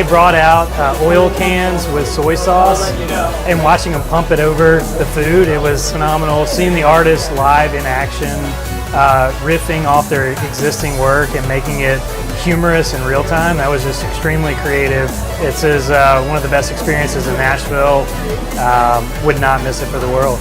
they brought out oil cans with soy sauce, and watching them pump it over the food, it was phenomenal. Seeing the artists live in action, riffing off their existing work and making it humorous in real time, that was just extremely creative. It's one of the best experiences in Nashville. Would not miss it for the world.